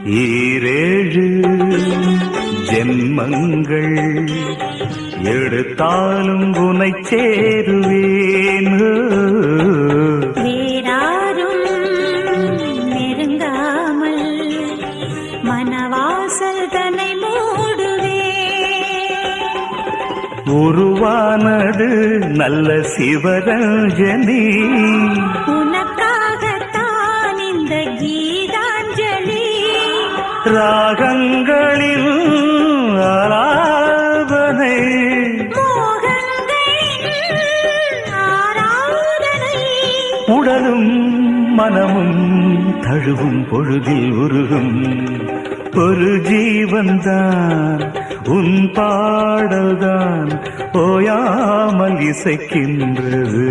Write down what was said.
ஈரேழு ஜென்மங்கள் எடுத்தாலும் உனை சேருவேன். வேறாரும் நெருங்காமல் மனவாசல் தன்னை மூடுவே. உருவானது நல்ல சிவரஞ்சனி, உனக்காகத்தான் இந்த கீதாஞ்சலி. ராகங்களில் ஆலாபனை, மோகங்களின் ஆராதனை. உடலும் மனமும் தழுவும் பொழுதில் உருகும் ஒரு ஜீவன்தான் உன் பாடல்தான் ஓயாமல் இசைக்கின்றது.